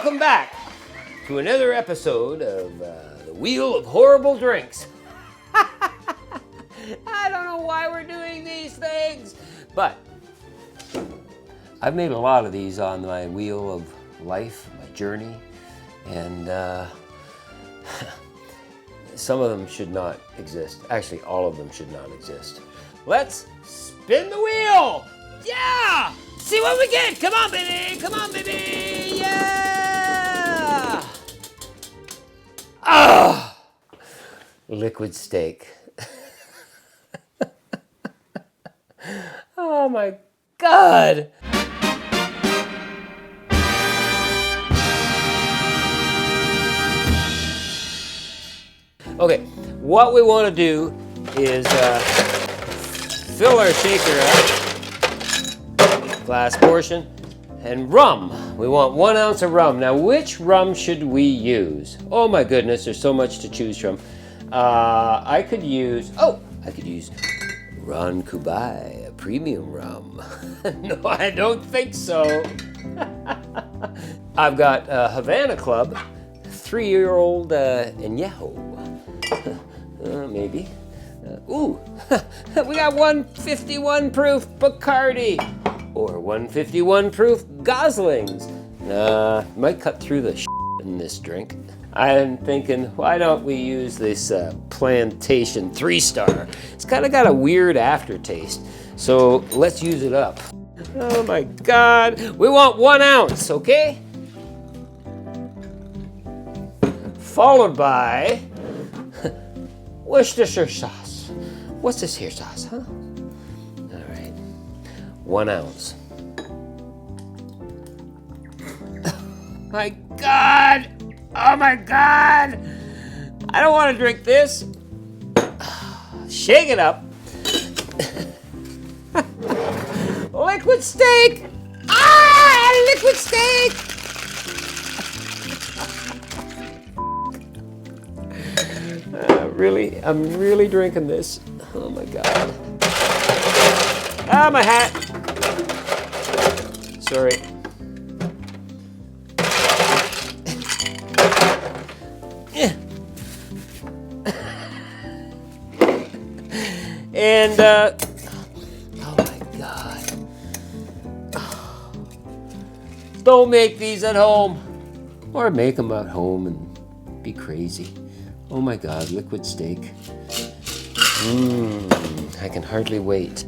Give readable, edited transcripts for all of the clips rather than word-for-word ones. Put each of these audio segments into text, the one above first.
welcome back to another episode of the Wheel of Horrible Drinks. I don't know why we're doing these things, but I've made a lot of these on my wheel of life, my journey, and some of them should not exist. Actually, all of them should not exist. Let's spin the wheel! Yeah! See what we get! Come on, baby! Come on, baby! Yeah! Ah! Liquid steak. Oh my God! Okay, what we want to do is fill our shaker up, glass portion, and rum. We want 1 ounce of rum. Now, which rum should we use? Oh my goodness, there's so much to choose from. I could use Ron Kubai, a premium rum. No, I don't think so. I've got Havana Club, 3-year-old Añejo. Maybe. Ooh, we got 151 proof Bacardi or 151 proof Goslings. Might cut through the in this drink. I'm thinking, why don't we use this Plantation 3-star? It's kind of got a weird aftertaste, so let's use it up. Oh my God, we want 1 ounce, okay? Followed by Worcestershire sauce. What's this here sauce, huh? All right, 1 ounce. My God! Oh my God! I don't want to drink this. Shake it up. Liquid steak! Ah! Liquid steak! I'm really drinking this. Oh my God. Ah, my hat. Sorry. And, oh my God. Don't make these at home. Or make them at home and be crazy. Oh my God, liquid steak. I can hardly wait.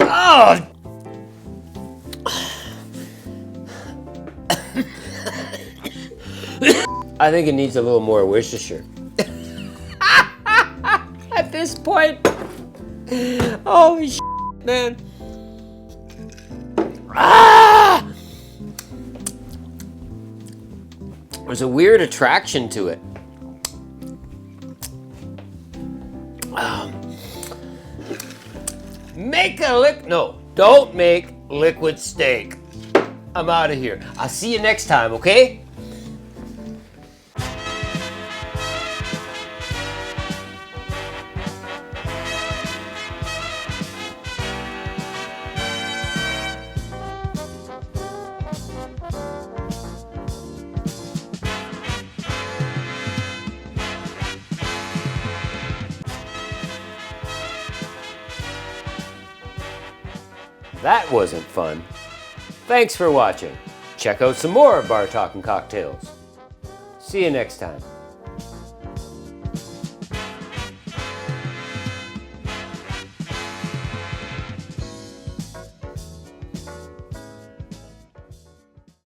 Oh! I think it needs a little more Worcestershire. At this point, holy shit, man. Ah! There's a weird attraction to it. Don't make liquid steak. I'm out of here. I'll see you next time, okay? That wasn't fun. Thanks for watching. Check out some more of BarTalk&Cocktails. See you next time.